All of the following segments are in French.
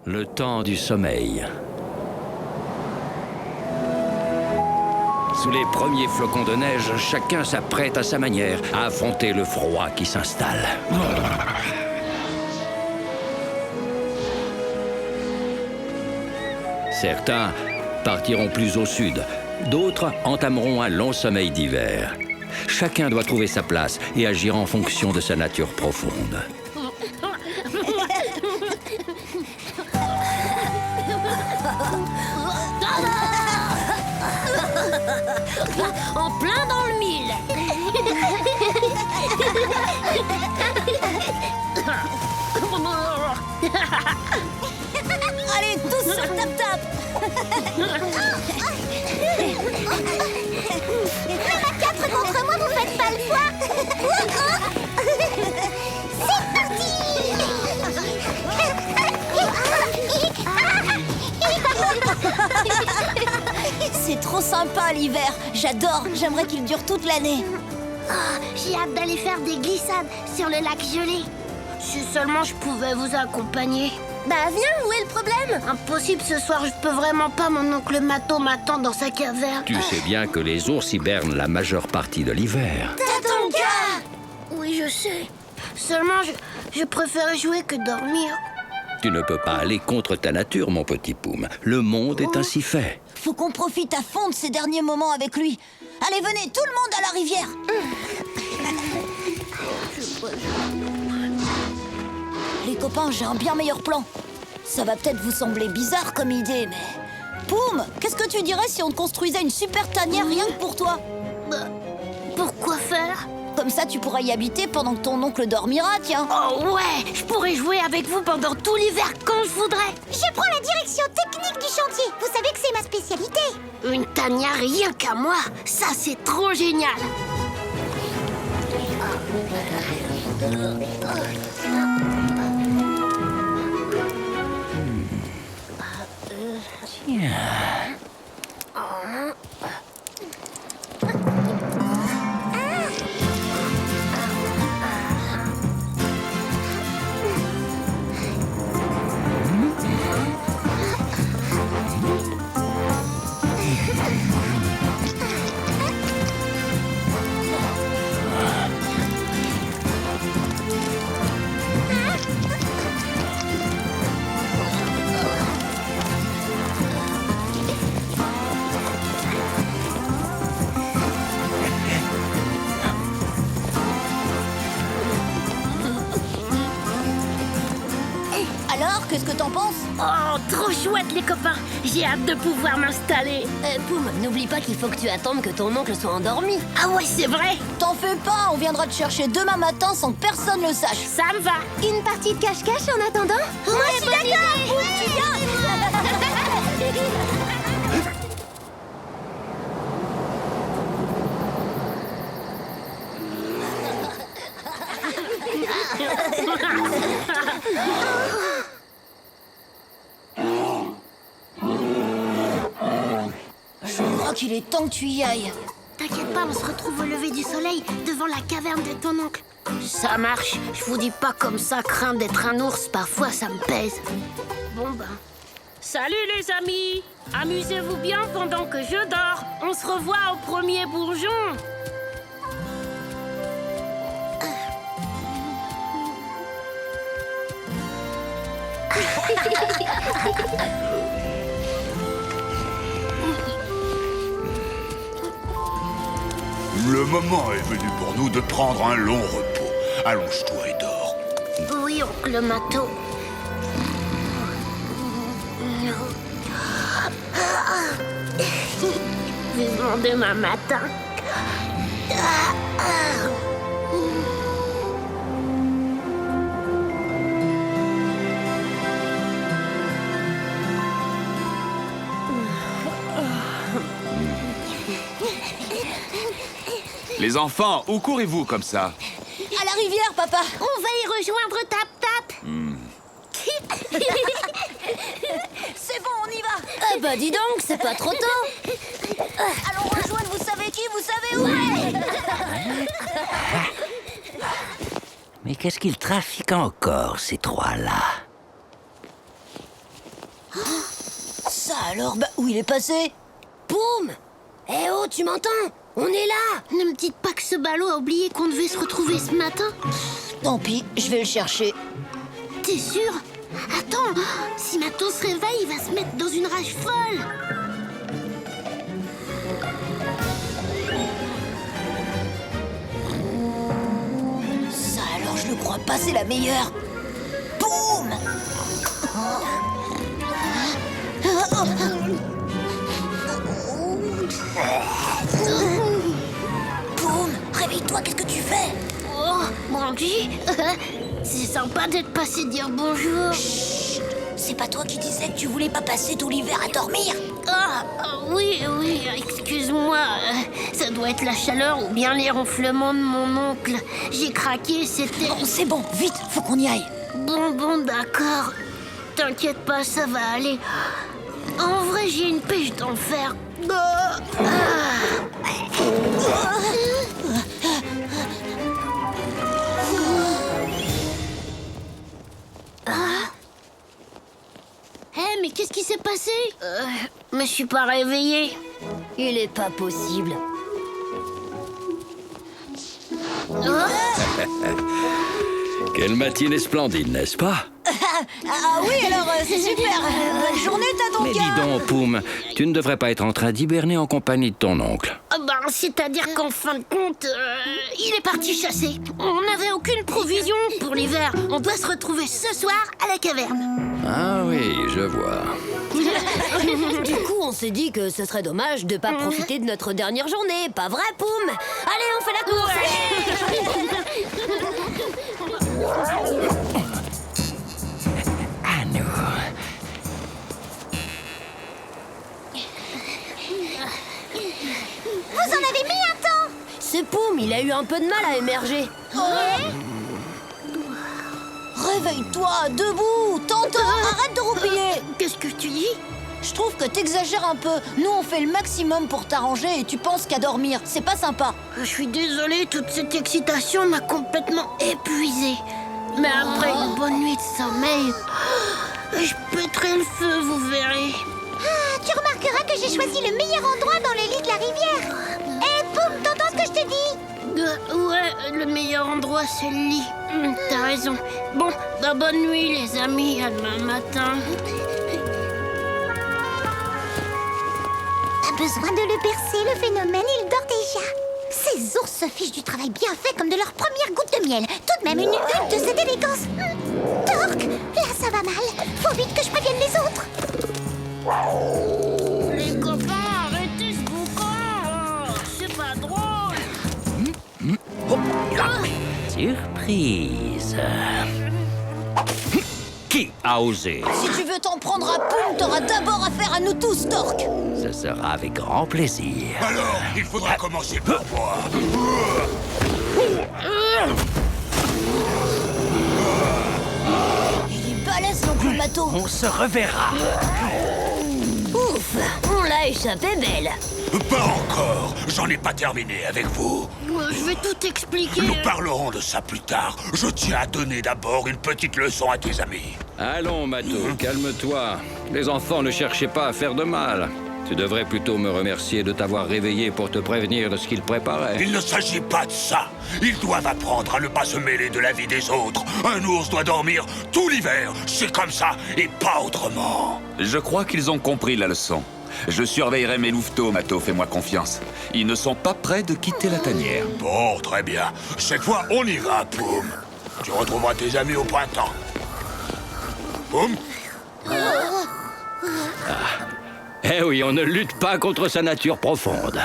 Le temps du sommeil. Sous les premiers flocons de neige, chacun s'apprête à sa manière à affronter le froid qui s'installe. Certains partiront plus au sud, d'autres entameront un long sommeil d'hiver. Chacun doit trouver sa place et agir en fonction de sa nature profonde. En plein dans le mille. Allez, tous sur tap-tap. Même à 4 contre moi, vous faites pas le poids. C'est parti. C'est trop sympa l'hiver. J'adore. J'aimerais qu'il dure toute l'année. J'ai hâte d'aller faire des glissades sur le lac gelé. Si seulement je pouvais vous accompagner. Bah viens, où est le problème? Impossible ce soir, je peux vraiment pas, mon oncle Mato m'attend dans sa caverne. Tu sais bien que les ours hibernent la majeure partie de l'hiver. T'as ton cas? Oui, je sais. Seulement, je préférais jouer que dormir. Tu ne peux pas aller contre ta nature, mon petit Poum. Le monde est ainsi fait. Faut qu'on profite à fond de ces derniers moments avec lui. Allez, venez, tout le monde à la rivière. Les copains, j'ai un bien meilleur plan. Ça va peut-être vous sembler bizarre comme idée, mais... Poum, qu'est-ce que tu dirais si on te construisait une super tanière rien que pour toi? Pourquoi faire? Comme ça, tu pourras y habiter pendant que ton oncle dormira, tiens. Oh ouais, je pourrais jouer avec vous pendant tout l'hiver quand je voudrais. Je prends la direction technique du chantier. Vous savez que c'est ma spécialité. Une tanière rien qu'à moi. Ça, c'est trop génial. Alors, qu'est-ce que t'en penses? Oh, trop chouette les copains. J'ai hâte de pouvoir m'installer. Poum, n'oublie pas qu'il faut que tu attendes que ton oncle soit endormi. Ah ouais, c'est vrai. T'en fais pas, on viendra te chercher demain matin sans que personne le sache. Ça me va. Une partie de cache-cache en attendant? Moi, je suis d'accord. Tu viens? Je crois qu'il est temps que tu y ailles. T'inquiète pas, on se retrouve au lever du soleil devant la caverne de ton oncle. Ça marche. Je vous dis pas comme ça, craindre d'être un ours, parfois ça me pèse. Bon ben. Salut les amis. Amusez-vous bien pendant que je dors. On se revoit au premier bourgeon. Le moment est venu pour nous de prendre un long repos. Allonge-toi et dors. Oui, oncle Mato. Vivement demain matin. Les enfants, où courez-vous comme ça? À la rivière, papa. On va y rejoindre Tap Tap. C'est bon, on y va. Ah bah dis donc, c'est pas trop tôt. Allons rejoindre, vous savez qui, vous savez où? Mais qu'est-ce qu'ils trafiquent encore, ces trois-là? Alors, où il est passé? Poum! Eh oh, tu m'entends? On est là! Ne me dites pas que ce ballot a oublié qu'on devait se retrouver ce matin. Tant pis, je vais le chercher. T'es sûr? Attends, si Mato se réveille, il va se mettre dans une rage folle. Ça alors, je le crois pas, c'est la meilleure. Boum! Boum! Réveille-toi, qu'est-ce que tu fais? Oh, Brandy, c'est sympa d'être passé dire bonjour. Chut! C'est pas toi qui disais que tu voulais pas passer tout l'hiver à dormir? Oui, excuse-moi. Ça doit être la chaleur ou bien les ronflements de mon oncle. J'ai craqué, c'était... Bon, c'est bon, vite, faut qu'on y aille. Bon, d'accord. T'inquiète pas, ça va aller. En vrai, j'ai une pêche d'enfer. Mais qu'est-ce qui s'est passé? Me suis pas réveillée. Il est pas possible. Quelle matinée splendide, n'est-ce pas? Ah oui, alors c'est super. Bonne journée, Mais dis donc, Poum, tu ne devrais pas être en train d'hiberner en compagnie de ton oncle. C'est-à-dire qu'en fin de compte, il est parti chasser. On n'avait aucune provision pour l'hiver. On doit se retrouver ce soir à la caverne. Ah oui, je vois. Du coup, on s'est dit que ce serait dommage de pas profiter de notre dernière journée. Pas vrai, Poum? Allez, on fait la course! À nous. Vous en avez mis un temps. C'est Poum, il a eu un peu de mal à émerger. Réveille-toi, debout, tonton, arrête de roupiller. Qu'est-ce que tu dis? Je trouve que t'exagères un peu. Nous, on fait le maximum pour t'arranger et tu penses qu'à dormir. C'est pas sympa. Je suis désolée, toute cette excitation m'a complètement épuisée. Mais après une bonne nuit de sommeil, je pèterai le feu, vous verrez. Tu remarqueras que j'ai choisi le meilleur endroit dans le lit de la rivière. Eh, Poum, t'entends ce que je te dis? Ouais, le meilleur endroit, c'est le lit. T'as raison. Bon, bonne nuit, les amis. À demain matin. Pas besoin de le bercer, le phénomène, il dort déjà. Ces ours se fichent du travail bien fait comme de leur première goutte de miel. Tout de même une hutte de cette élégance. Torque, là ça va mal. Faut vite que je prévienne les autres. Les copains, arrêtez ce boucan. C'est pas drôle. Surprise. Qui a osé? Si tu veux t'en prendre à Poum, t'auras d'abord affaire à nous tous, Torque. Ce sera avec grand plaisir. Alors, il faudra commencer par moi. Il est balèze, l'oncle Mato. On se reverra. Ouf, on l'a échappé belle. Pas encore. J'en ai pas terminé avec vous. Je vais tout expliquer. Nous parlerons de ça plus tard. Je tiens à donner d'abord une petite leçon à tes amis. Allons, Mato, calme-toi. Les enfants ne cherchaient pas à faire de mal. Tu devrais plutôt me remercier de t'avoir réveillé pour te prévenir de ce qu'ils préparaient. Il ne s'agit pas de ça. Ils doivent apprendre à ne pas se mêler de la vie des autres. Un ours doit dormir tout l'hiver. C'est comme ça et pas autrement. Je crois qu'ils ont compris la leçon. Je surveillerai mes louveteaux, Mato, fais-moi confiance. Ils ne sont pas prêts de quitter la tanière. Bon, très bien. Cette fois, on y va, Poum. Tu retrouveras tes amis au printemps. Poum. Eh oui, on ne lutte pas contre sa nature profonde.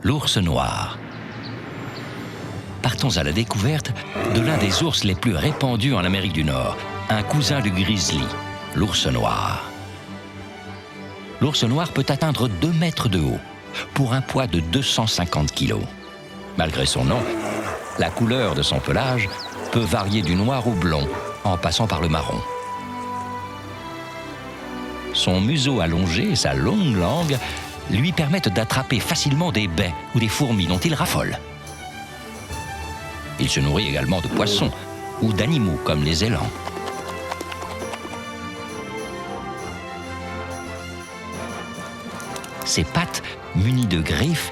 L'ours noir. Partons à la découverte de l'un des ours les plus répandus en Amérique du Nord, un cousin du grizzly, l'ours noir. L'ours noir peut atteindre 2 mètres de haut, pour un poids de 250 kilos. Malgré son nom, la couleur de son pelage peut varier du noir au blond, en passant par le marron. Son museau allongé et sa longue langue lui permettent d'attraper facilement des baies ou des fourmis dont il raffole. Il se nourrit également de poissons ou d'animaux comme les élans. Ses pattes, munies de griffes,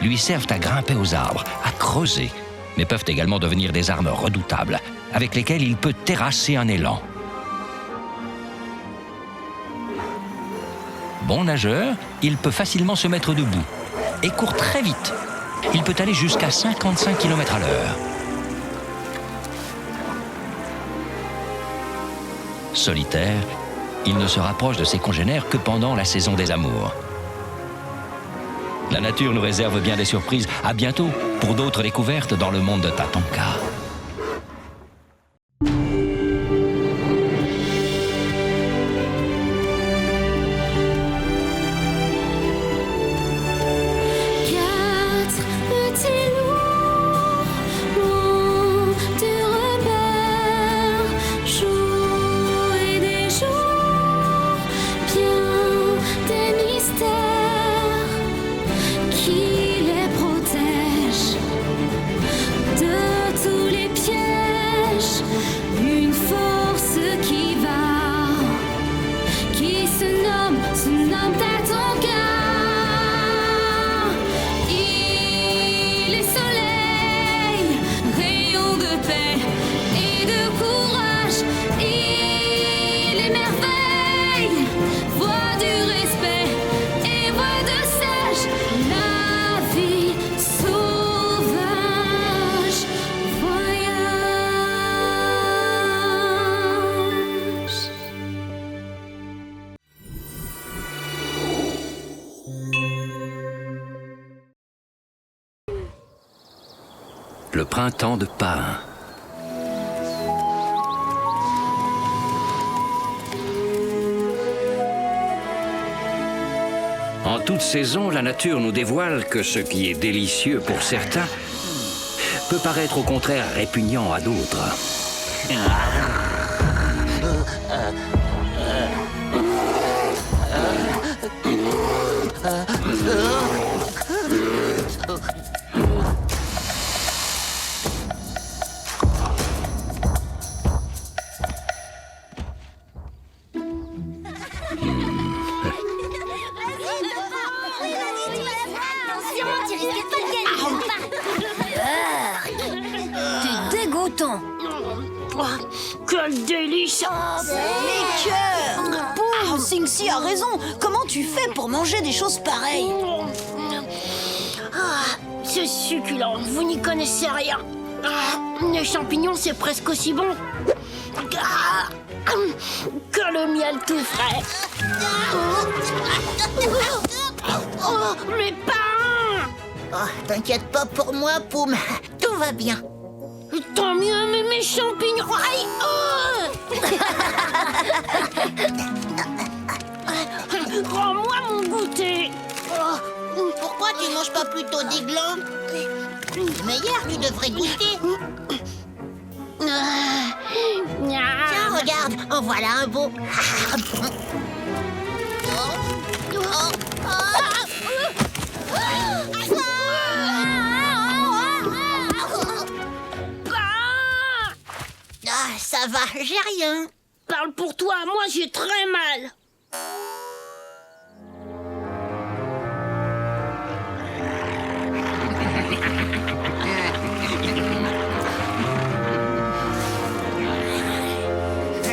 lui servent à grimper aux arbres, à creuser, mais peuvent également devenir des armes redoutables, avec lesquelles il peut terrasser un élan. Bon nageur, il peut facilement se mettre debout et court très vite. Il peut aller jusqu'à 55 km à l'heure. Solitaire, il ne se rapproche de ses congénères que pendant la saison des amours. La nature nous réserve bien des surprises. À bientôt pour d'autres découvertes dans le monde de Tatanka. Le printemps de Pain. En toute saison, la nature nous dévoile que ce qui est délicieux pour certains peut paraître au contraire répugnant à d'autres. T'es dégoûtant. Oh, quel délice! Mes cœurs. Boum, Sing-Si a raison. Comment tu fais pour manger des choses pareilles? Ah, c'est succulent, vous n'y connaissez rien. Ah, les champignons, c'est presque aussi bon ah, que le miel tout frais. Oh, mes pains! Oh, t'inquiète pas pour moi, Poum. Tout va bien. Tant mieux, mais mes champignons... Aïe, oh rends-moi mon goûter. Pourquoi tu manges pas plutôt des glands? Meilleur, tu devrais goûter. Tiens, regarde, en voilà un beau. Ah, ça va, j'ai rien. Parle pour toi, moi j'ai très mal.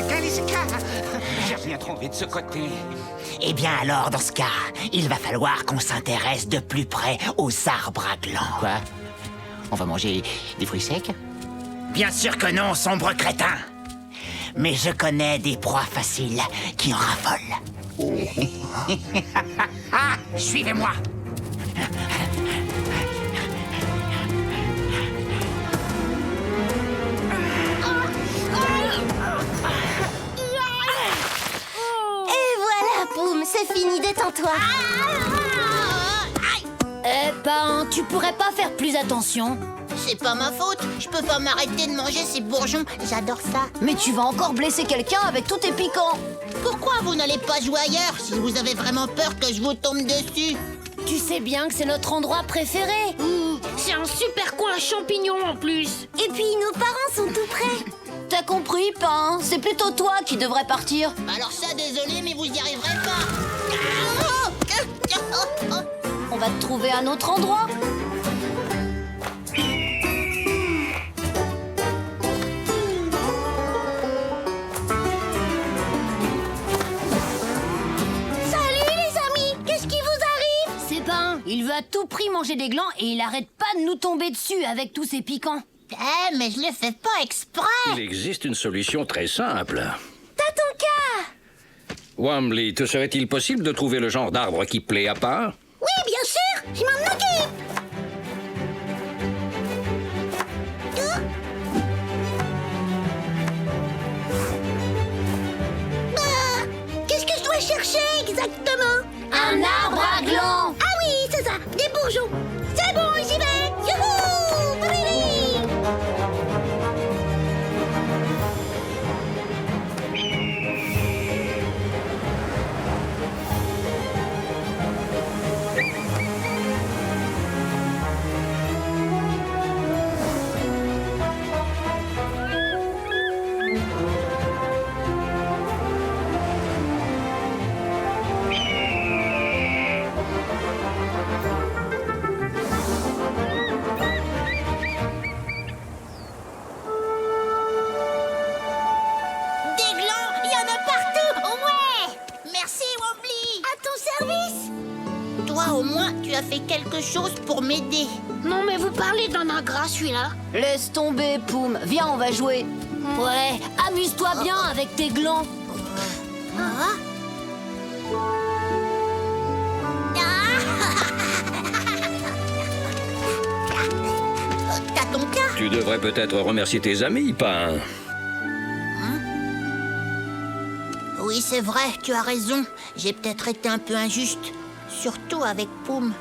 Kaliska, j'ai rien trouvé de ce côté. Eh bien alors, dans ce cas, il va falloir qu'on s'intéresse de plus près aux arbres à glands. Quoi? On va manger des fruits secs? Bien sûr que non, sombre crétin. Mais je connais des proies faciles qui en raffolent. Suivez-moi. Et voilà, Poum, c'est fini, détends-toi. Eh ben, tu pourrais pas faire plus attention? C'est pas ma faute, je peux pas m'arrêter de manger ces bourgeons, j'adore ça. Mais tu vas encore blesser quelqu'un avec tous tes piquants. pourquoi vous n'allez pas jouer ailleurs si vous avez vraiment peur que je vous tombe dessus? Tu sais bien que c'est notre endroit préféré. C'est un super coin à champignons en plus. Et puis nos parents sont tout près. T'as compris, Pain? C'est plutôt toi qui devrais partir. Alors ça, désolé, mais vous y arriverez pas. On va te trouver un autre endroit. Salut les amis, qu'est-ce qui vous arrive? C'est pas il veut à tout prix manger des glands et il arrête pas de nous tomber dessus avec tous ses piquants. Eh, mais je le fais pas exprès. Il existe une solution très simple. T'as ton cas. Wambly, te serait-il possible de trouver le genre d'arbre qui plaît à part? Oui, bien sûr, je m'en occupe. Qu'est-ce que je dois chercher exactement? Un arbre à glands. Ah oui, c'est ça, des bourgeons. C'est bon, j'y vais. Youhou! Oui. Des glands, il y en a partout. Ouais. Merci, Wobbly. À ton service. Toi, au moins, tu as fait quelque chose pour m'aider. Non, mais vous parlez d'un ingrat, celui-là. Laisse tomber, Poum. Viens, on va jouer. Ouais, amuse-toi bien avec tes glands. T'as ton cas? Tu devrais peut-être remercier tes amis, Pain. Oui, c'est vrai, tu as raison. J'ai peut-être été un peu injuste. Surtout avec Poum.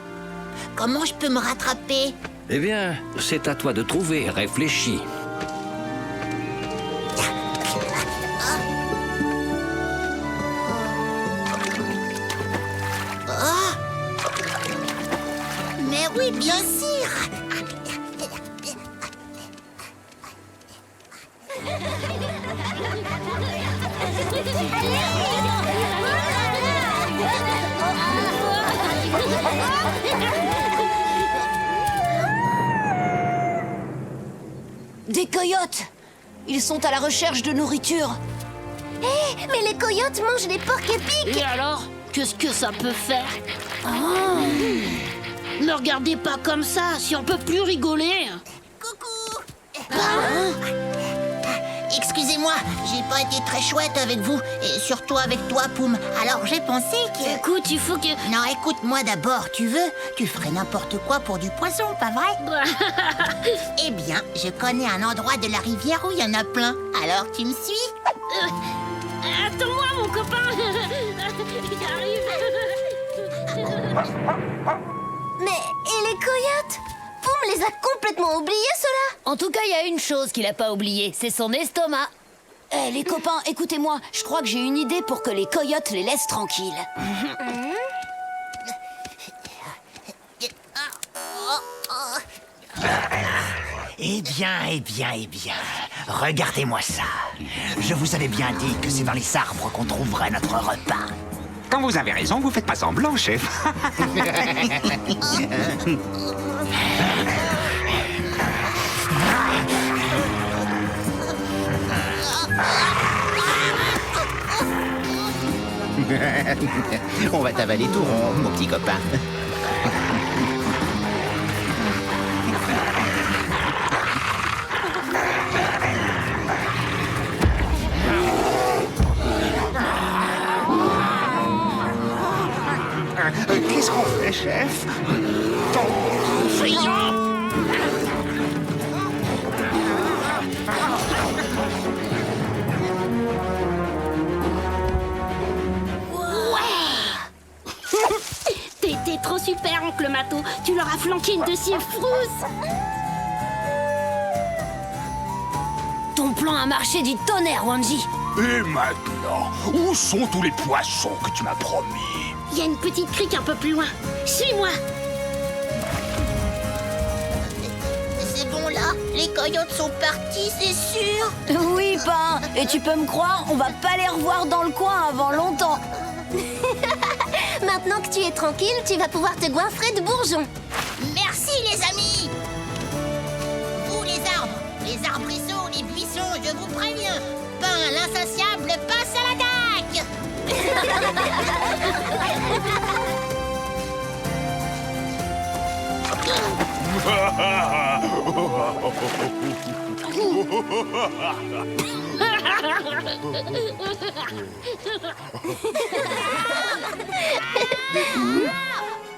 Comment je peux me rattraper? Eh bien, c'est à toi de trouver, réfléchis. Mais oui, bien sûr. Des coyotes. Ils sont à la recherche de nourriture. Mais les coyotes mangent les porcs épics. Et alors, qu'est-ce que ça peut faire? Ne regardez pas comme ça, si on peut plus rigoler. Coucou. Excusez-moi, j'ai pas été très chouette avec vous, et surtout avec toi, Poum. Alors j'ai pensé que... Écoute, il faut que... Non, écoute-moi d'abord, tu veux? Tu ferais n'importe quoi pour du poisson, pas vrai? Eh bien, je connais un endroit de la rivière où il y en a plein. Alors tu me suis? Attends-moi, mon copain. J'arrive. Mais, et les coyotes? Poum les a complètement oubliés, ceux-là. En tout cas, il y a une chose qu'il a pas oubliée, c'est son estomac. Eh, les copains, écoutez-moi. Je crois que j'ai une idée pour que les coyotes les laissent tranquilles. Eh bien, regardez-moi ça. Je vous avais bien dit que c'est dans les arbres qu'on trouverait notre repas. Quand vous avez raison, vous faites pas semblant, chef. On va t'avaler tout rond, mon petit copain. Qu'est-ce qu'on fait, chef? T'es trop super, oncle Mato. Tu leur as flanqué une dossier frousse. Ton plan a marché du tonnerre, Wanji. Et maintenant, où sont tous les poissons que tu m'as promis? Il y a une petite crique un peu plus loin. Suis-moi. C'est bon là, les coyotes sont partis, c'est sûr. Oui, Pain. Et tu peux me croire, on va pas les revoir dans le coin avant longtemps. Maintenant que tu es tranquille, tu vas pouvoir te goinfrer de bourgeons. Merci les amis. Vous les arbrisseaux, les buissons, je vous préviens. Pain l'insatiable passe à l'attaque.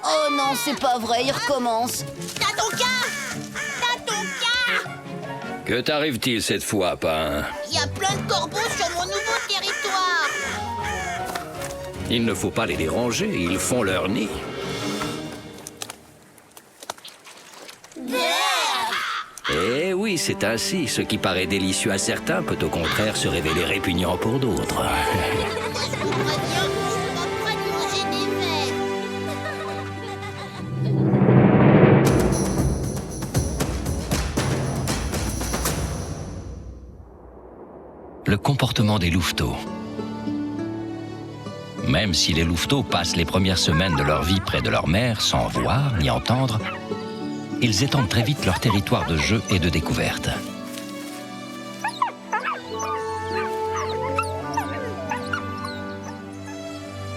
Oh non, c'est pas vrai, il recommence. T'as ton cas. Que t'arrive-t-il cette fois, Pain? Il y a plein de corbeaux sur mon nouveau territoire. Il ne faut pas les déranger, ils font leur nid. Eh oui, c'est ainsi. Ce qui paraît délicieux à certains peut au contraire se révéler répugnant pour d'autres. Je vous préviens, je suis pas prêt de manger des vers. Le comportement des louveteaux. Même si les louveteaux passent les premières semaines de leur vie près de leur mère sans voir ni entendre, ils étendent très vite leur territoire de jeu et de découverte.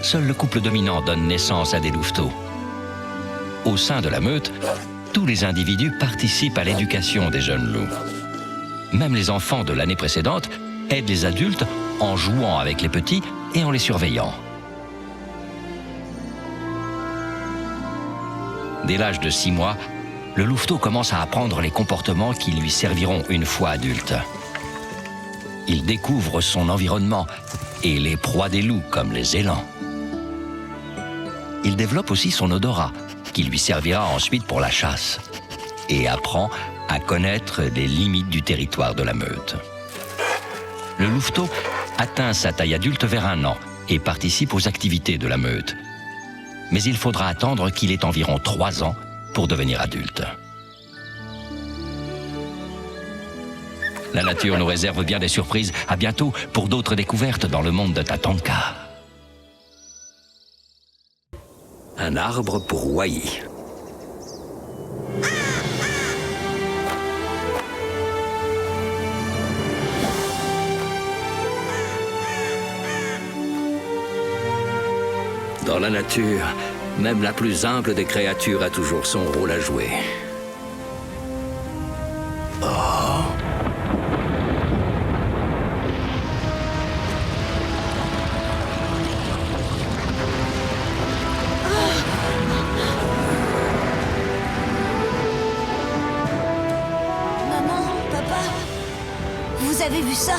Seul le couple dominant donne naissance à des louveteaux. Au sein de la meute, tous les individus participent à l'éducation des jeunes loups. Même les enfants de l'année précédente aident les adultes en jouant avec les petits et en les surveillant. Dès l'âge de 6 mois, le louveteau commence à apprendre les comportements qui lui serviront une fois adulte. Il découvre son environnement et les proies des loups comme les élans. Il développe aussi son odorat, qui lui servira ensuite pour la chasse, et apprend à connaître les limites du territoire de la meute. Le louveteau atteint sa taille adulte vers 1 an et participe aux activités de la meute. Mais il faudra attendre qu'il ait environ 3 ans pour devenir adulte. La nature nous réserve bien des surprises. À bientôt pour d'autres découvertes dans le monde de Tatanka. Un arbre pour Wai. Dans la nature, même la plus humble des créatures a toujours son rôle à jouer. Maman, papa, vous avez vu ça?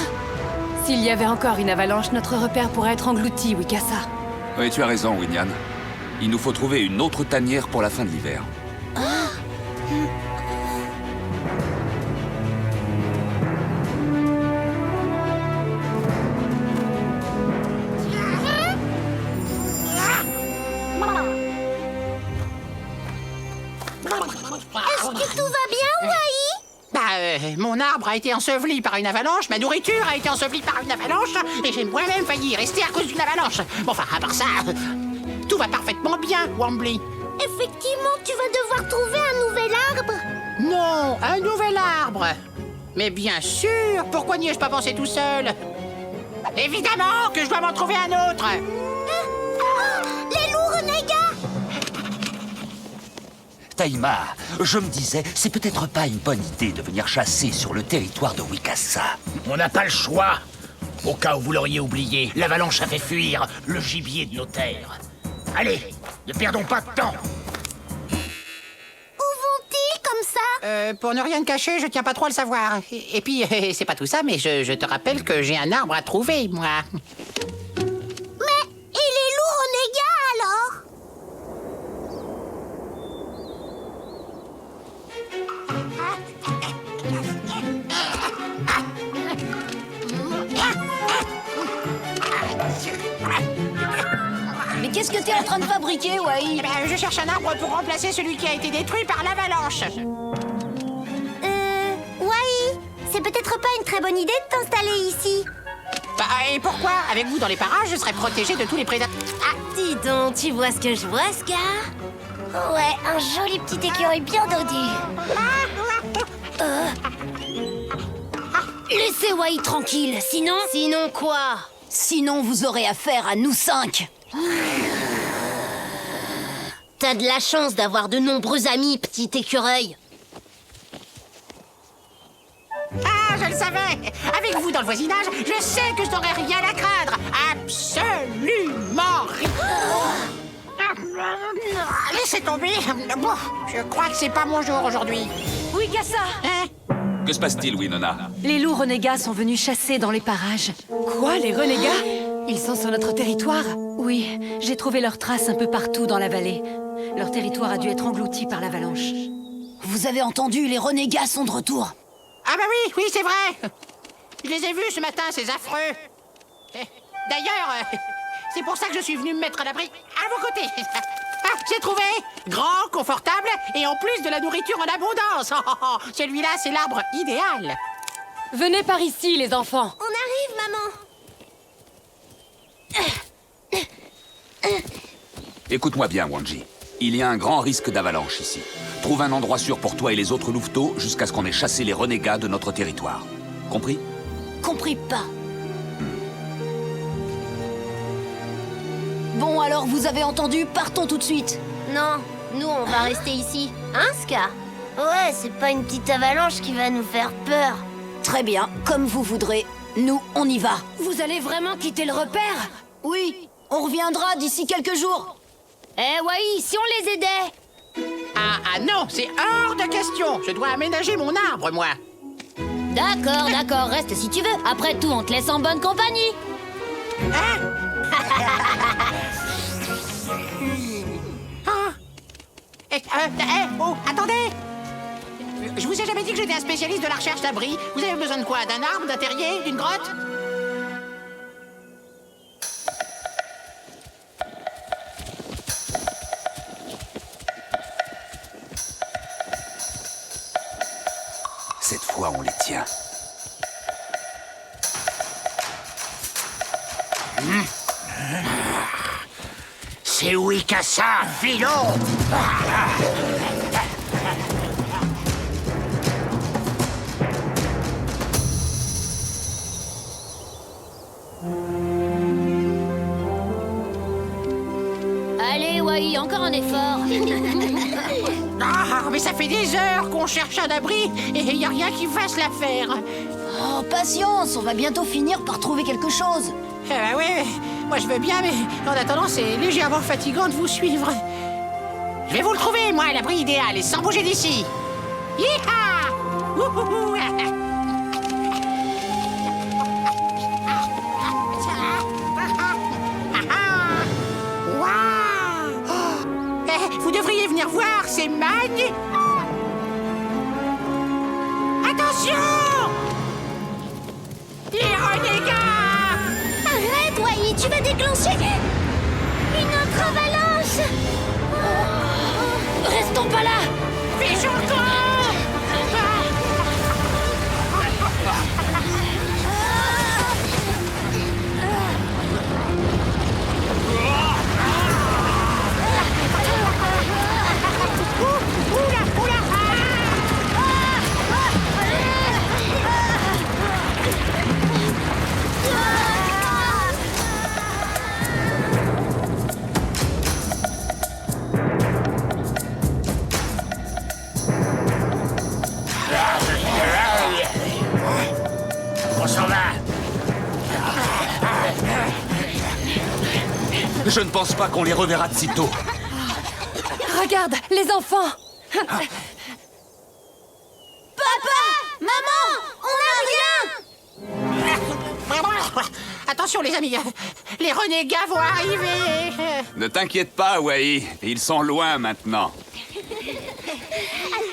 S'il y avait encore une avalanche, notre repère pourrait être englouti, Wikasa. Oui, tu as raison, Winyan. Il nous faut trouver une autre tanière pour la fin de l'hiver. Est-ce que tout va bien, Wai? Mon arbre a été enseveli par une avalanche, ma nourriture a été ensevelie par une avalanche, et j'ai moi-même failli y rester à cause d'une avalanche. Bon, enfin, à part ça, tout va parfaitement bien, Wombly. Effectivement, tu vas devoir trouver un nouvel arbre. Non, un nouvel arbre. Mais bien sûr, pourquoi n'y ai-je pas pensé tout seul? Évidemment que je dois m'en trouver un autre. Les loups renégats! Taïma, je me disais, c'est peut-être pas une bonne idée de venir chasser sur le territoire de Wikasa. On n'a pas le choix. Au cas où vous l'auriez oublié, l'avalanche a fait fuir le gibier de nos terres. Allez, ne perdons pas de temps. Où vont-ils comme ça? Pour ne rien te cacher, je tiens pas trop à le savoir. Et puis, c'est pas tout ça, mais je te rappelle que j'ai un arbre à trouver, moi. Mais, et les loups renégats alors? Qu'est-ce que t'es en train de fabriquer, Wai? Eh ben, je cherche un arbre pour remplacer celui qui a été détruit par l'avalanche. Wai, c'est peut-être pas une très bonne idée de t'installer ici. Bah, et pourquoi? Avec vous dans les parages, je serais protégé de tous les prédateurs. Ah, dis donc, tu vois ce que je vois, Scar? Ouais, un joli petit écureuil bien dodu. Laissez Wai tranquille, sinon... Sinon quoi? Sinon, vous aurez affaire à nous 5. T'as de la chance d'avoir de nombreux amis, petit écureuil. Ah, je le savais! Avec vous dans le voisinage, je sais que je n'aurai rien à craindre! Absolument rien! Laissez tomber! Bon, je crois que c'est pas mon jour aujourd'hui. Wikasa! Hein? Que se passe-t-il, Winona? Les loups renégats sont venus chasser dans les parages. Quoi, les renégats? Ils sont sur notre territoire? Oui, j'ai trouvé leurs traces un peu partout dans la vallée. Leur territoire a dû être englouti par l'avalanche. Vous avez entendu, les renégats sont de retour. Ah bah oui, oui, c'est vrai! Je les ai vus ce matin, ces affreux! D'ailleurs, c'est pour ça que je suis venu me mettre à l'abri à vos côtés! Ah, j'ai trouvé! Grand, confortable, et en plus de la nourriture en abondance! Celui-là, c'est l'arbre idéal! Venez par ici, les enfants! On arrive, maman! Écoute-moi bien, Wanji. Il y a un grand risque d'avalanche ici. Trouve un endroit sûr pour toi et les autres louveteaux jusqu'à ce qu'on ait chassé les renégats de notre territoire. Compris? Compris pas. Bon, alors vous avez entendu, partons tout de suite. Non, nous on va rester ici. Hein, Scar? Ouais, c'est pas une petite avalanche qui va nous faire peur. Très bien, comme vous voudrez. Nous, on y va. Vous allez vraiment quitter le repère? Oui, on reviendra d'ici quelques jours. Eh Wai, si on les aidait? Ah non, c'est hors de question! Je dois aménager mon arbre, moi! D'accord, d'accord, reste si tu veux. Après tout, on te laisse en bonne compagnie. Hein? Oh, attendez! Je vous ai jamais dit que j'étais un spécialiste de la recherche d'abri. Vous avez besoin de quoi? D'un arbre, d'un terrier, d'une grotte? Cette fois, on les tient. C'est Wikasa, Philo! Allez, Wai, encore un effort. Ah, mais ça fait des heures qu'on cherche un abri et il n'y a rien qui fasse l'affaire. Oh, patience, on va bientôt finir par trouver quelque chose. Oui, moi je veux bien, mais en attendant, c'est légèrement fatigant de vous suivre. Je vais vous le trouver, moi, l'abri idéal, et sans bouger d'ici. Hi-ha! Wouhouhou! Vous devriez venir voir, c'est magnifique! Attention! Les renégats! Arrête, Wai, tu vas déclencher une autre avalanche! Restons pas là. Fais chaud le camp! On s'en va! Je ne pense pas qu'on les reverra de sitôt. Regarde, les enfants! Papa! Maman! On n'a rien! Attention les amis, les renégats vont arriver. Ne t'inquiète pas, Wai. Ils sont loin maintenant. À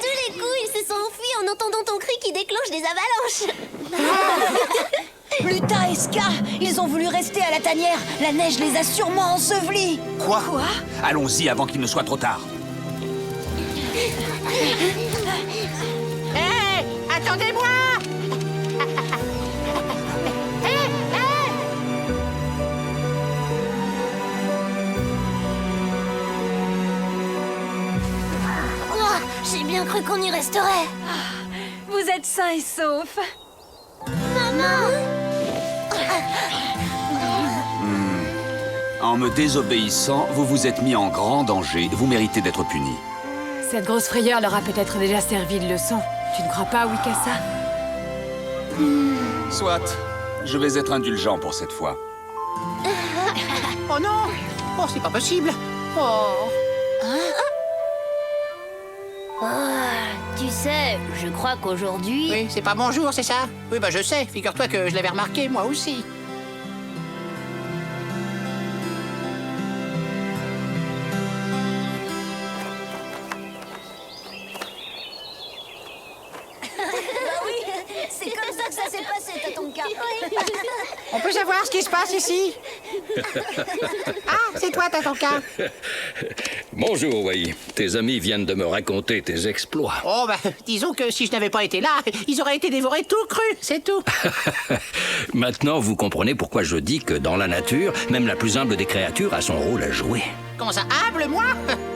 tous les coups, ils se sont enfuis en entendant ton cri qui déclenche des avalanches. Luta et Ska, ils ont voulu rester à la tanière. La neige les a sûrement ensevelis. Quoi? Allons-y avant qu'il ne soit trop tard. Hé, attendez-moi. J'ai bien cru qu'on y resterait. Vous êtes sains et saufs. En me désobéissant, vous vous êtes mis en grand danger. Vous méritez d'être puni. Cette grosse frayeur leur a peut-être déjà servi de leçon. Tu ne crois pas, Wikasa? Soit. Je vais être indulgent pour cette fois. Oh non. Oh, c'est pas possible. Oh. Tu sais, je crois qu'aujourd'hui... Oui, c'est pas bonjour, c'est ça? Oui, bah je sais. Figure-toi que je l'avais remarqué, moi aussi. C'est comme ça que ça s'est passé, Tatonka. On peut savoir ce qui se passe ici? Ah, c'est toi, Tatonka. Bonjour, Wai. Tes amis viennent de me raconter tes exploits. Oh, bah, disons que si je n'avais pas été là, ils auraient été dévorés tout crus, c'est tout. Maintenant, vous comprenez pourquoi je dis que dans la nature, même la plus humble des créatures a son rôle à jouer. Comment ça, humble, moi?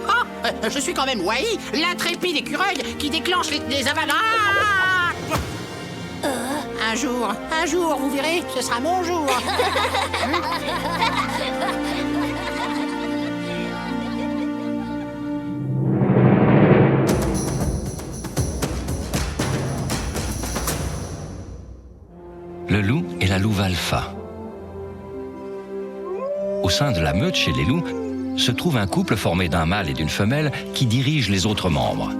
Oh, je suis quand même Wai, l'intrépide écureuil qui déclenche les avalanches. Un jour, vous verrez, ce sera mon jour. Le loup et la louve alpha. Au sein de la meute chez les loups, se trouve un couple formé d'un mâle et d'une femelle qui dirige les autres membres.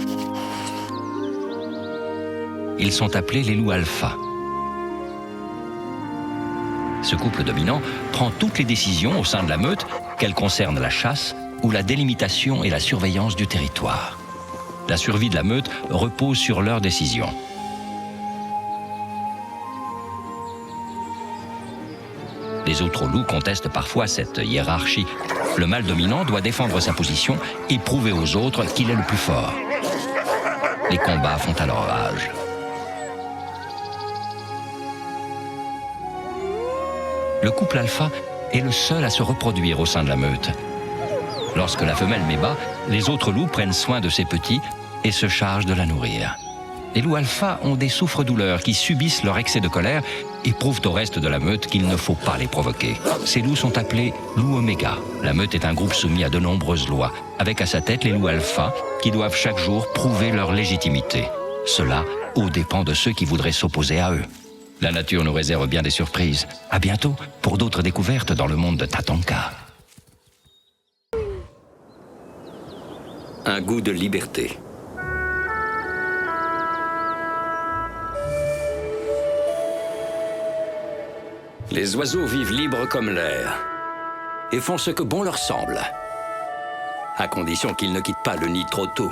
Ils sont appelés les loups alpha. Ce couple dominant prend toutes les décisions au sein de la meute, qu'elles concernent la chasse ou la délimitation et la surveillance du territoire. La survie de la meute repose sur leurs décisions. Les autres loups contestent parfois cette hiérarchie. Le mâle dominant doit défendre sa position et prouver aux autres qu'il est le plus fort. Les combats font alors rage. Le couple alpha est le seul à se reproduire au sein de la meute. Lorsque la femelle met bas, les autres loups prennent soin de ses petits et se chargent de la nourrir. Les loups alpha ont des souffres-douleurs qui subissent leur excès de colère et prouvent au reste de la meute qu'il ne faut pas les provoquer. Ces loups sont appelés loups oméga. La meute est un groupe soumis à de nombreuses lois, avec à sa tête les loups alpha qui doivent chaque jour prouver leur légitimité. Cela aux dépens de ceux qui voudraient s'opposer à eux. La nature nous réserve bien des surprises. À bientôt pour d'autres découvertes dans le monde de Tatonka. Un goût de liberté. Les oiseaux vivent libres comme l'air et font ce que bon leur semble, à condition qu'ils ne quittent pas le nid trop tôt.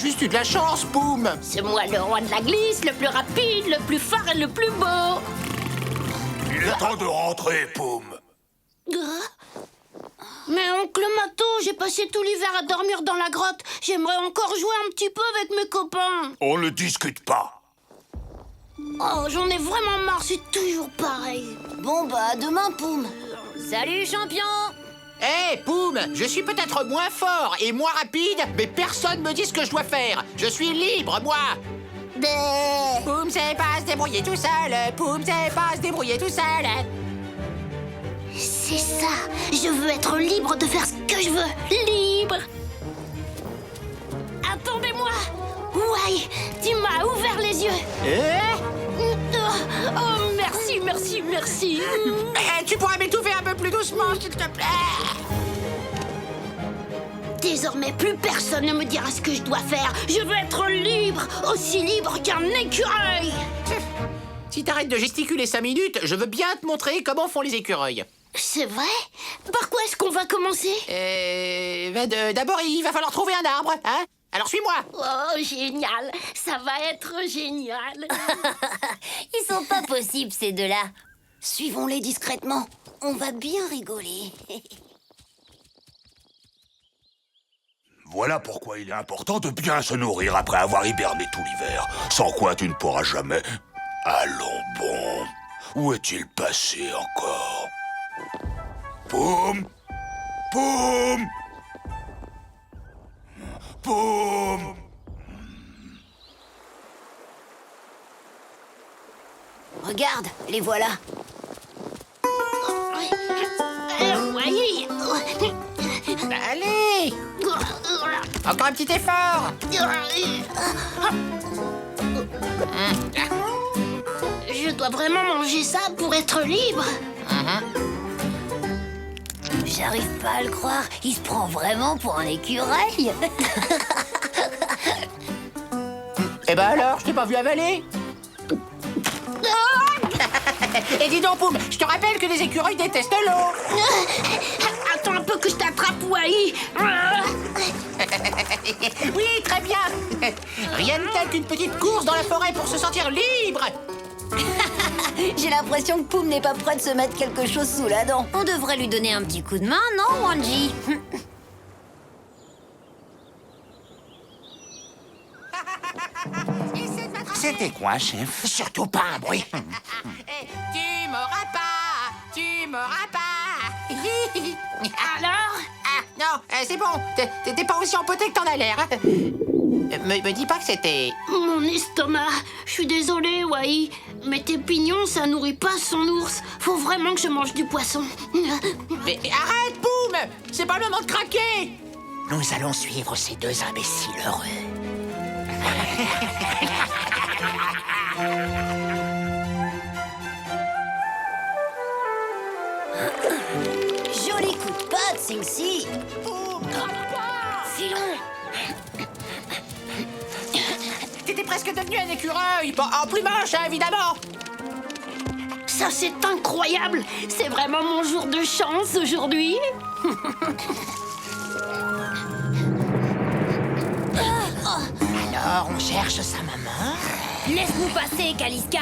juste eu de la chance, Poum. C'est moi le roi de la glisse, le plus rapide, le plus fort et le plus beau. Il est temps de rentrer, Poum. Mais oncle Mato, j'ai passé tout l'hiver à dormir dans la grotte. J'aimerais encore jouer un petit peu avec mes copains. On ne discute pas. Oh, j'en ai vraiment marre, c'est toujours pareil. Bon, bah, à demain, Poum. Salut, champion! Hé, Poum, je suis peut-être moins fort et moins rapide, mais personne me dit ce que je dois faire. Je suis libre, moi. Poum sait pas se débrouiller tout seul. Poum sait pas se débrouiller tout seul. C'est ça, je veux être libre de faire ce que je veux. Libre. Attendez-moi. Ouais, tu m'as ouvert les yeux. Oh, merci, merci, merci. Tu pourrais m'étouffer un peu plus doucement, s'il te plaît. Désormais, plus personne ne me dira ce que je dois faire. Je veux être libre, aussi libre qu'un écureuil. Si t'arrêtes de gesticuler 5 minutes, je veux bien te montrer comment font les écureuils. C'est vrai? Par quoi est-ce qu'on va commencer? D'abord, il va falloir trouver un arbre, hein? Alors suis-moi. Oh, génial. Ça va être génial. Ils sont pas possibles, ces deux-là. Suivons-les discrètement. On va bien rigoler. Voilà pourquoi il est important de bien se nourrir après avoir hiberné tout l'hiver. Sans quoi tu ne pourras jamais... Allons bon. Où est-il passé encore? Poum! Poum! Poum! Regarde, les voilà. Oui. Allez! Encore un petit effort! Je dois vraiment manger ça pour être libre. J'arrive pas à le croire. Il se prend vraiment pour un écureuil. Eh ben alors, je t'ai pas vu avaler. Et dis donc, Poum, je te rappelle que les écureuils détestent l'eau. Attends un peu que je t'attrape, Wai. Oui, très bien. Rien de tel qu'une petite course dans la forêt pour se sentir libre. J'ai l'impression que Poum n'est pas prêt de se mettre quelque chose sous la dent. On devrait lui donner un petit coup de main, non, Wanji? C'était quoi, chef? Surtout pas un bruit. Tu m'auras pas, tu m'auras pas. Alors? Ah, non, c'est bon. T'es pas aussi empoté que t'en as l'air. Me dis pas que c'était... Mon estomac. Je suis désolée, Wai. Mais tes pignons, ça nourrit pas son ours. Faut vraiment que je mange du poisson. Mais arrête, Poum! C'est pas le moment de craquer. Nous allons suivre ces deux imbéciles heureux. Joli coup de patte, Sing-Si. Filon. T'étais presque devenu un écureuil. Bon, en plus moche, hein, évidemment. Ça, c'est incroyable. C'est vraiment mon jour de chance aujourd'hui. Alors, on cherche sa maman? Laisse-nous passer, Kaliska.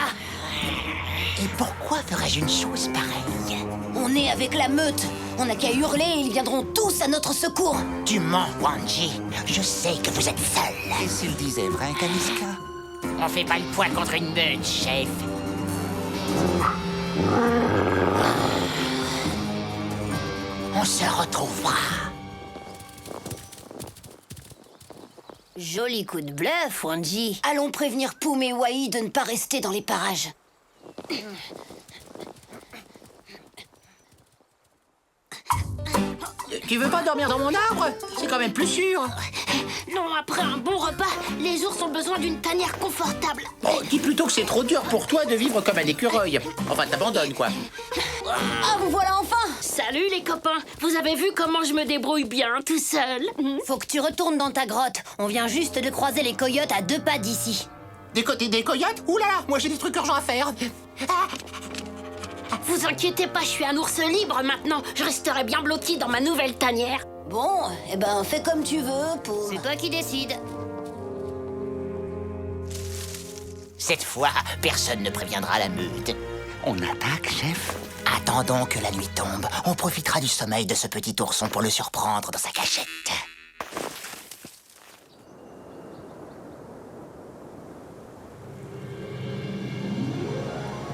Et pourquoi ferais-je une chose pareille? On est avec la meute. On n'a qu'à hurler et ils viendront tous à notre secours. Tu mens, Wanji. Je sais que vous êtes seul. Et s'il disait vrai, Kaliska? On fait pas le poids contre une meute, chef. On se retrouvera. Joli coup de bluff, Wanji. Allons prévenir Poum et Wai de ne pas rester dans les parages. Tu veux pas dormir dans mon arbre? C'est quand même plus sûr. Non, après un bon repas, les ours ont besoin d'une tanière confortable. Oh, dis plutôt que c'est trop dur pour toi de vivre comme un écureuil. Enfin, t'abandonnes, quoi. Ah, vous voilà enfin! Salut les copains. Vous avez vu comment je me débrouille bien tout seul? Faut que tu retournes dans ta grotte. On vient juste de croiser les coyotes à 2 pas d'ici. Du côté des coyotes? Ouh là là, moi j'ai des trucs urgents à faire. Vous inquiétez pas, je suis un ours libre maintenant. Je resterai bien blotti dans ma nouvelle tanière. Bon, eh ben, fais comme tu veux, Poum. C'est toi qui décides. Cette fois, personne ne préviendra la meute. On attaque, chef? Attendons que la nuit tombe. On profitera du sommeil de ce petit ourson pour le surprendre dans sa cachette.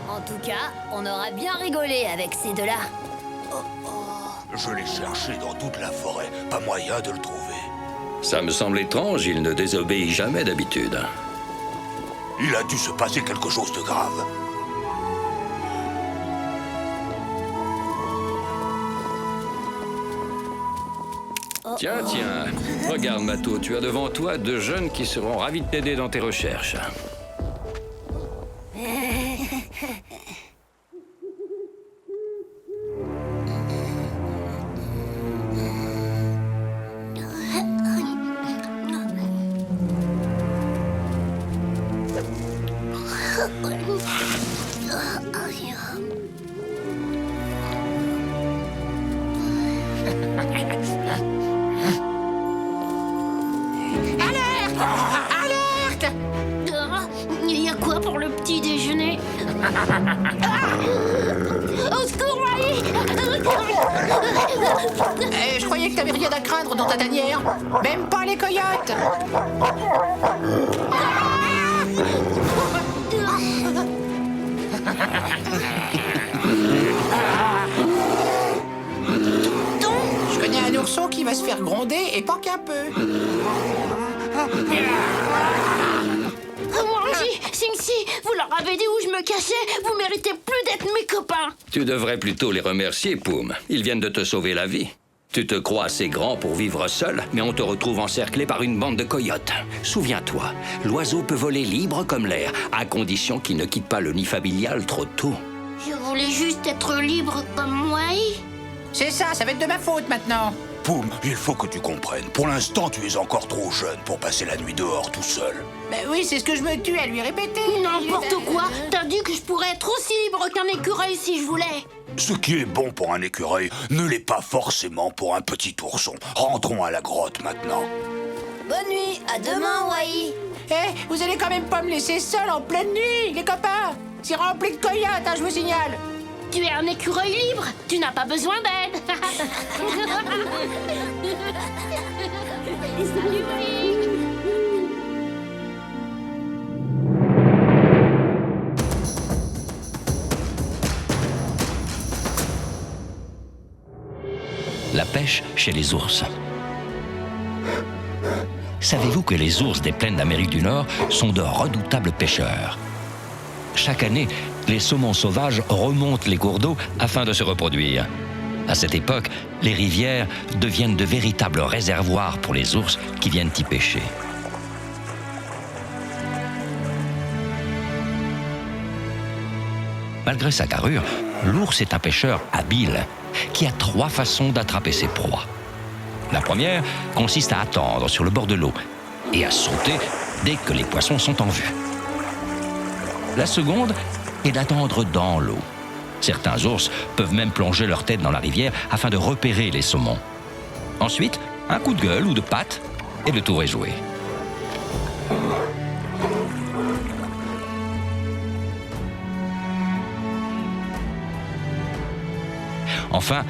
En tout cas, on aura bien rigolé avec ces deux-là. Je l'ai cherché dans toute la forêt. Pas moyen de le trouver. Ça me semble étrange, il ne désobéit jamais d'habitude. Il a dû se passer quelque chose de grave. Tiens, regarde Mato, tu as devant toi 2 jeunes qui seront ravis de t'aider dans tes recherches. Alerte! Il y a quoi pour le petit déjeuner? Au secours, Wally! Je croyais que t'avais rien à craindre dans ta tanière. Même pas les coyotes. Je connais un ourson qui va se faire gronder et pas qu'un peu. Wanji, Sing-Si, vous leur avez dit où je me cachais. Vous méritez plus d'être mes copains. Tu devrais plutôt les remercier, Poum. Ils viennent de te sauver la vie. Tu te crois assez grand pour vivre seul, mais on te retrouve encerclé par une bande de coyotes. Souviens-toi, l'oiseau peut voler libre comme l'air, à condition qu'il ne quitte pas le nid familial trop tôt. Je voulais juste être libre comme Wally. C'est ça, ça va être de ma faute maintenant. Poum, il faut que tu comprennes. Pour l'instant, tu es encore trop jeune pour passer la nuit dehors tout seul. Ben oui, c'est ce que je me tue à lui répéter. N'importe quoi. T'as dit que je pourrais être aussi libre qu'un écureuil si je voulais. Ce qui est bon pour un écureuil ne l'est pas forcément pour un petit ourson. Rentrons à la grotte maintenant. Bonne nuit, à demain, Wai. Vous allez quand même pas me laisser seul en pleine nuit, les copains. C'est rempli de coyotes, je vous signale. Tu es un écureuil libre. Tu n'as pas besoin d'aide. Salut, Wally. La pêche chez les ours. Savez-vous que les ours des plaines d'Amérique du Nord sont de redoutables pêcheurs? Chaque année, les saumons sauvages remontent les cours d'eau afin de se reproduire. À cette époque, les rivières deviennent de véritables réservoirs pour les ours qui viennent y pêcher. Malgré sa carrure, l'ours est un pêcheur habile qui a 3 façons d'attraper ses proies. La première consiste à attendre sur le bord de l'eau et à sauter dès que les poissons sont en vue. La seconde est d'attendre dans l'eau. Certains ours peuvent même plonger leur tête dans la rivière afin de repérer les saumons. Ensuite, un coup de gueule ou de patte et le tour est joué. Enfin,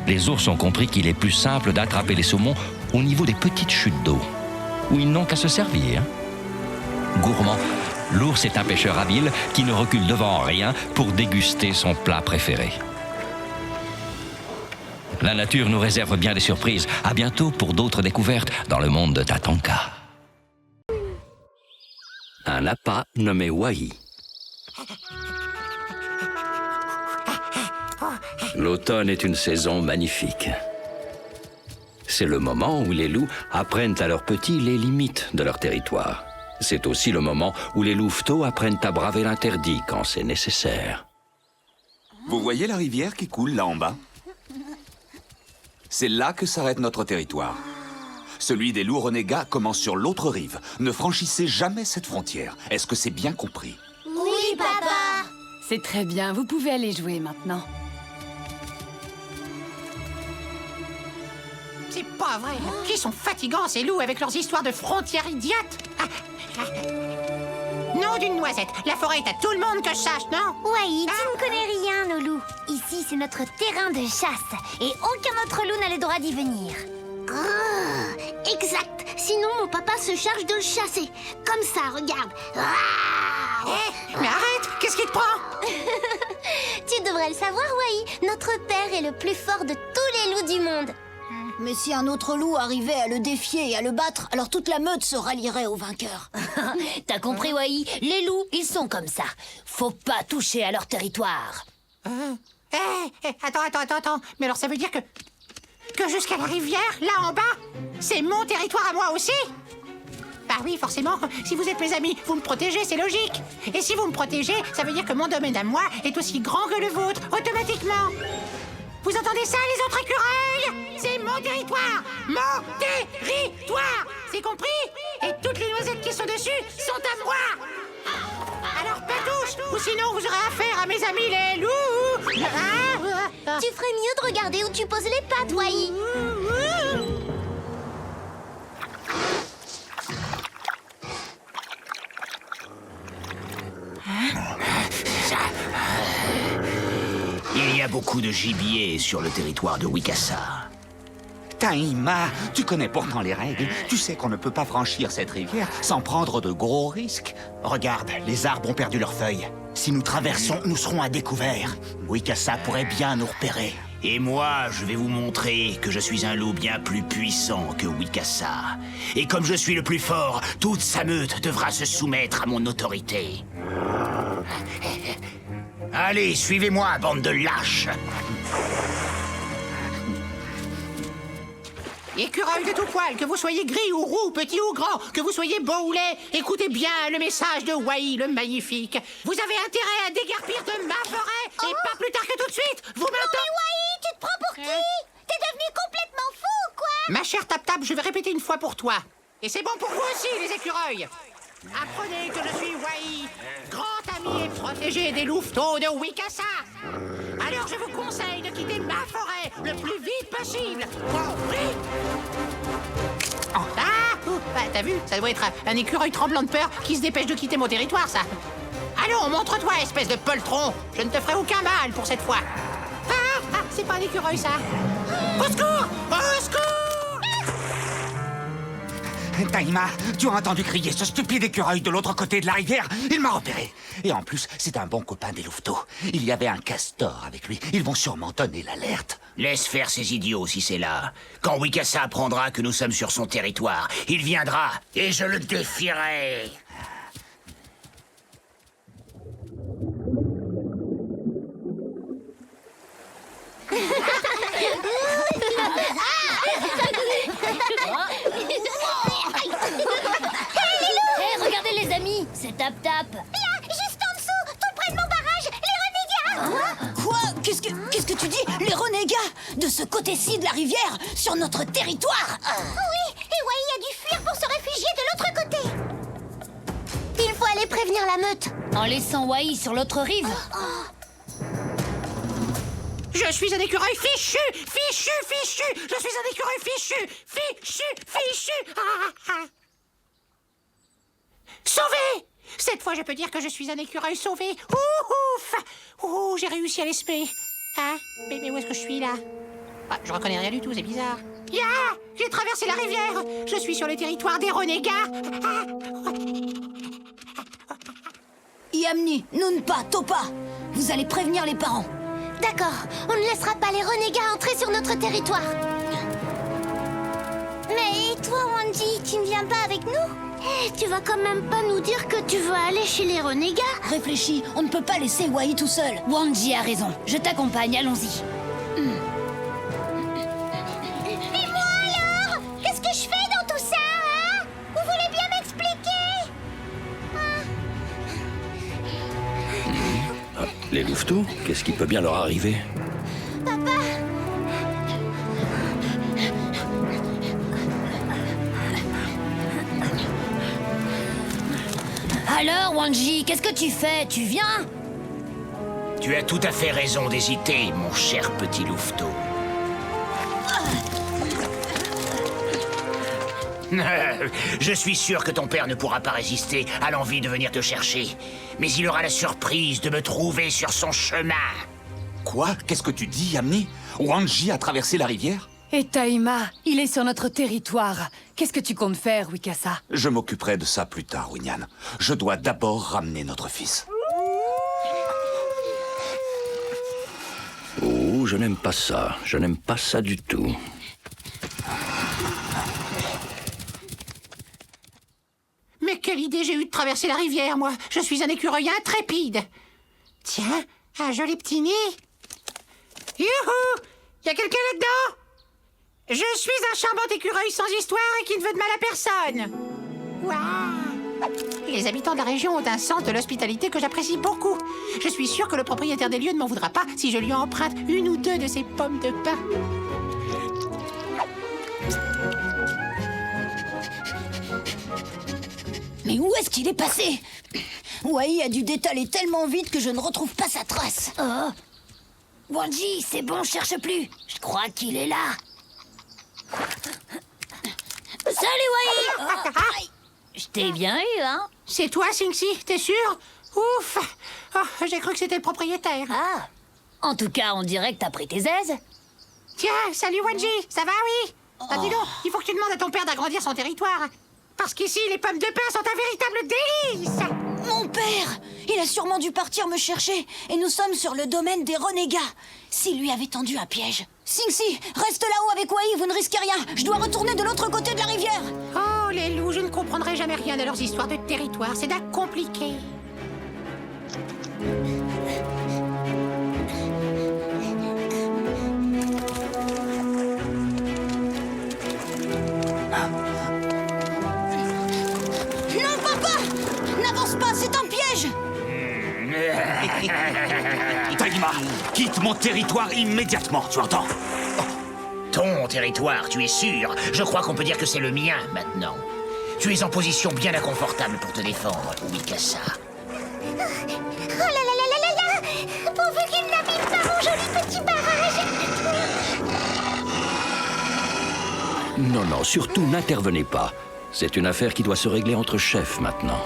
les ours ont compris qu'il est plus simple d'attraper les saumons au niveau des petites chutes d'eau, où ils n'ont qu'à se servir. Gourmand, l'ours est un pêcheur habile qui ne recule devant rien pour déguster son plat préféré. La nature nous réserve bien des surprises. À bientôt pour d'autres découvertes dans le monde de Tatanka. Un appât nommé Wai. L'automne est une saison magnifique. C'est le moment où les loups apprennent à leurs petits les limites de leur territoire. C'est aussi le moment où les louveteaux apprennent à braver l'interdit quand c'est nécessaire. Vous voyez la rivière qui coule là en bas? C'est là que s'arrête notre territoire. Celui des loups renégats commence sur l'autre rive. Ne franchissez jamais cette frontière. Est-ce que c'est bien compris? Oui, papa. C'est très bien, vous pouvez aller jouer maintenant. C'est pas vrai. Qui sont fatigants, ces loups, avec leurs histoires de frontières idiotes. Non, nom d'une noisette. La forêt est à tout le monde que je sache, non? Wai, tu ne connais rien, Loulou. Ici, c'est notre terrain de chasse. Et aucun autre loup n'a le droit d'y venir. Exact. Sinon, mon papa se charge de le chasser. Comme ça, regarde. Mais arrête! Qu'est-ce qui te prend? Tu devrais le savoir, Wai. Notre père est le plus fort de tous les loups du monde. Mais si un autre loup arrivait à le défier et à le battre, alors toute la meute se rallierait au vainqueur. T'as compris, Wai? Les loups, ils sont comme ça. Faut pas toucher à leur territoire. Attends. Mais alors ça veut dire que jusqu'à la rivière, là en bas, c'est mon territoire à moi aussi? Bah oui, forcément. Si vous êtes mes amis, vous me protégez, c'est logique. Et si vous me protégez, ça veut dire que mon domaine à moi est aussi grand que le vôtre, automatiquement. Vous entendez ça, les autres écureuils? C'est mon territoire! Mon territoire! C'est compris? Et toutes les noisettes qui sont dessus sont à moi! Alors pas touche, ou sinon vous aurez affaire à mes amis les loups! Tu ferais mieux de regarder où tu poses les pattes, Wai. Il y a beaucoup de gibier sur le territoire de Wikasa. Taïma, tu connais pourtant les règles. Tu sais qu'on ne peut pas franchir cette rivière sans prendre de gros risques. Regarde, les arbres ont perdu leurs feuilles. Si nous traversons, nous serons à découvert. Wikasa pourrait bien nous repérer. Et moi, je vais vous montrer que je suis un loup bien plus puissant que Wikasa. Et comme je suis le plus fort, toute sa meute devra se soumettre à mon autorité. Allez, suivez-moi, bande de lâches. Écureuil de tout poil, que vous soyez gris ou roux, petit ou grand, que vous soyez beau ou laid, écoutez bien le message de Wai le magnifique. Vous avez intérêt à déguerpir de ma forêt, et pas plus tard que tout de suite. Vous m'entendez? Mais Wai, tu te prends pour qui? T'es devenu complètement fou, quoi? Ma chère Tap Tap, je vais répéter une fois pour toi. Et c'est bon pour vous aussi, les écureuils. Apprenez que je suis Wai, grand ami et protégé des louveteaux de Wikasa. Alors je vous conseille de quitter ma forêt le plus vite possible. Compris? T'as vu? Ça doit être un écureuil tremblant de peur qui se dépêche de quitter mon territoire, ça. Allons, montre-toi, espèce de poltron. Je ne te ferai aucun mal pour cette fois. C'est pas un écureuil, ça. Au secours! Au secours! Taïma, tu as entendu crier ce stupide écureuil de l'autre côté de la rivière? Il m'a repéré. Et en plus, c'est un bon copain des louveteaux. Il y avait un castor avec lui. Ils vont sûrement donner l'alerte. Laisse faire ces idiots si c'est là. Quand Wikasa apprendra que nous sommes sur son territoire, il viendra et je le défierai. Hé, regardez les amis, c'est Tap Tap. Là, juste en dessous, tout près de mon barrage, les renégats. Quoi? Qu'est-ce que tu dis? Les renégats? De ce côté-ci de la rivière? Sur notre territoire? Oui, et Wai a dû fuir pour se réfugier de l'autre côté. Il faut aller prévenir la meute. En laissant Wai sur l'autre rive. Je suis un écureuil fichu! Fichu! Je suis un écureuil fichu! Fichu! Sauvé! Cette fois, je peux dire que je suis un écureuil sauvé. Ouf! Ouh, j'ai réussi à l'esper. Mais où est-ce que je suis, là? Je reconnais rien du tout, c'est bizarre. J'ai traversé la rivière. Je suis sur le territoire des renégats. Yamni, Nunpa, Topa, vous allez prévenir les parents. D'accord, on ne laissera pas les renégats entrer sur notre territoire. Mais toi, Wanji, tu ne viens pas avec nous? Tu vas quand même pas nous dire que tu veux aller chez les renégats? Réfléchis, on ne peut pas laisser Wai tout seul. Wanji a raison, je t'accompagne, allons-y. Et moi alors? Qu'est-ce que je fais dans tout ça, hein? Vous voulez bien m'expliquer? Les louveteaux? Qu'est-ce qui peut bien leur arriver? Papa? Alors, Wanji, qu'est-ce que tu fais? Tu viens? Tu as tout à fait raison d'hésiter, mon cher petit louveteau. Je suis sûr que ton père ne pourra pas résister à l'envie de venir te chercher. Mais il aura la surprise de me trouver sur son chemin. Quoi? Qu'est-ce que tu dis, Yamni? Wanji a traversé la rivière? Et Taïma, il est sur notre territoire. Qu'est-ce que tu comptes faire, Wikasa? Je m'occuperai de ça plus tard, Winyan. Je dois d'abord ramener notre fils. Oh, je n'aime pas ça. Je n'aime pas ça du tout. Mais quelle idée j'ai eue de traverser la rivière, moi. Je suis un écureuil intrépide. Tiens, un joli petit nid. Youhou! Y a quelqu'un là-dedans? Je suis un charmant écureuil sans histoire et qui ne veut de mal à personne. Waouh! Les habitants de la région ont un sens de l'hospitalité que j'apprécie beaucoup. Je suis sûr que le propriétaire des lieux ne m'en voudra pas si je lui emprunte une ou deux de ses pommes de pin. Mais où est-ce qu'il est passé? Wai a dû détaler tellement vite que je ne retrouve pas sa trace. Oh. Wanji, c'est bon, cherche plus. Je crois qu'il est là. Salut Wai. Oh, aïe. Je t'ai bien eu, hein? C'est toi, Singsi, t'es sûr? Ouf! Oh, j'ai cru que c'était le propriétaire. Ah. En tout cas, on dirait que t'as pris tes aises. Tiens, salut Wanji, ça va, oui? Ah, dis donc, il faut que tu demandes à ton père d'agrandir son territoire. Parce qu'ici, les pommes de pin sont un véritable délice. Mon père! Il a sûrement dû partir me chercher. Et nous sommes sur le domaine des renégats. S'il lui avait tendu un piège. Singsi, reste là-haut avec Wai, vous ne risquez rien. Je dois retourner de l'autre côté de la rivière. Oh, les loups, je ne comprendrai jamais rien de leurs histoires de territoire. C'est d'un compliqué. Non, papa! N'avance pas, c'est un piège! Taïma, quitte mon territoire immédiatement, tu entends? Ton territoire, tu es sûr? Je crois qu'on peut dire que c'est le mien, maintenant. Tu es en position bien inconfortable pour te défendre, Wikasa. Oh là là là là là là! Pourvu qu'il n'abîme pas mon joli petit barrage! Non, non, surtout n'intervenez pas. C'est une affaire qui doit se régler entre chefs maintenant.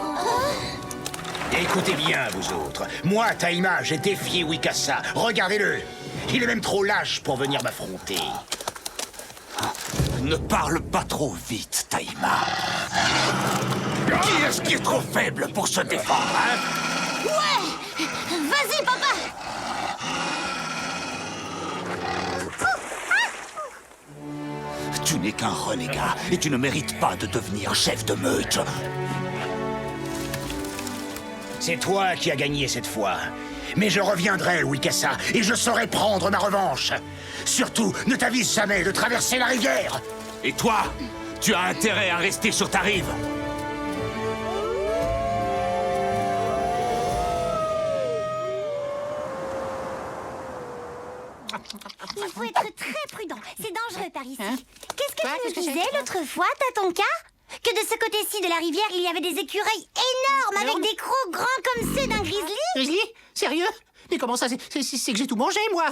Écoutez bien, vous autres. Moi, Taïma, j'ai défié Wikasa. Regardez-le. Il est même trop lâche pour venir m'affronter. Ne parle pas trop vite, Taïma. Qui est-ce qui est trop faible pour se défendre, hein? Ouais! Vas-y, papa! Tu n'es qu'un renégat et tu ne mérites pas de devenir chef de meute. C'est toi qui as gagné cette fois. Mais je reviendrai, Wikasa, et je saurai prendre ma revanche. Surtout, ne t'avise jamais de traverser la rivière. Et toi, tu as intérêt à rester sur ta rive. Il faut être très prudent. C'est dangereux par ici. Hein? Qu'est-ce que Quoi? tu Qu'est-ce que nous c'est disais que ça? l'autre fois, Tatonka? Que de ce côté-ci de la rivière, il y avait des écureuils énormes avec des crocs grands comme ceux d'un grizzly? Grizzly? Sérieux? Mais comment ça, c'est que j'ai tout mangé, moi?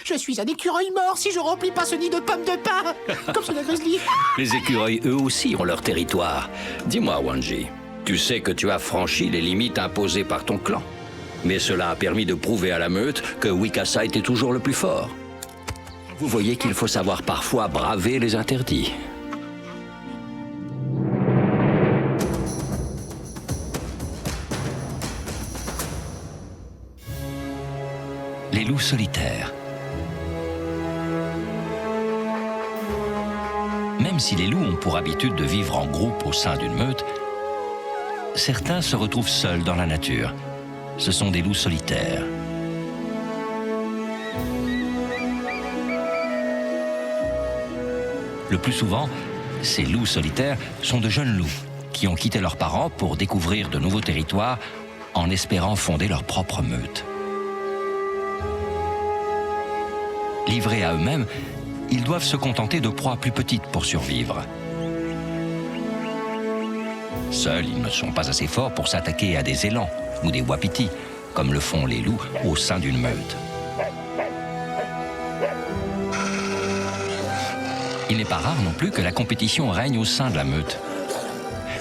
Je suis un écureuil mort si je remplis pas ce nid de pommes de pin, comme ceux d'un grizzly. Les écureuils, eux aussi, ont leur territoire. Dis-moi, Wanji, tu sais que tu as franchi les limites imposées par ton clan. Mais cela a permis de prouver à la meute que Wikasa était toujours le plus fort. Vous voyez qu'il faut savoir parfois braver les interdits. Les loups solitaires. Même si les loups ont pour habitude de vivre en groupe au sein d'une meute, certains se retrouvent seuls dans la nature. Ce sont des loups solitaires. Le plus souvent, ces loups solitaires sont de jeunes loups qui ont quitté leurs parents pour découvrir de nouveaux territoires en espérant fonder leur propre meute. Livrés à eux-mêmes, ils doivent se contenter de proies plus petites pour survivre. Seuls, ils ne sont pas assez forts pour s'attaquer à des élans ou des wapitis, comme le font les loups au sein d'une meute. Il n'est pas rare non plus que la compétition règne au sein de la meute.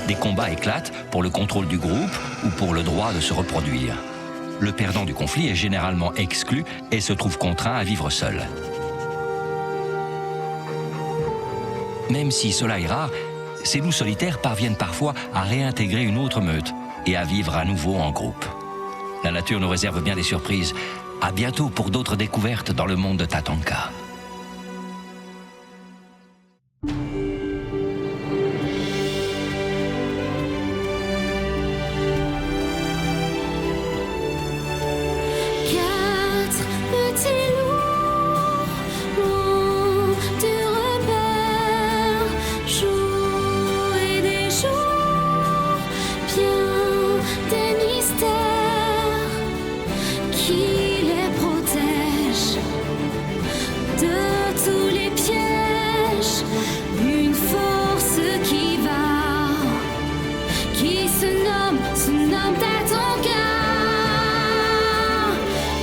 Des combats éclatent pour le contrôle du groupe ou pour le droit de se reproduire. Le perdant du conflit est généralement exclu et se trouve contraint à vivre seul. Même si cela est rare, ces loups solitaires parviennent parfois à réintégrer une autre meute et à vivre à nouveau en groupe. La nature nous réserve bien des surprises. À bientôt pour d'autres découvertes dans le monde de Tatanka.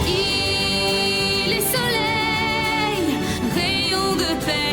Il est soleil, rayon de paix.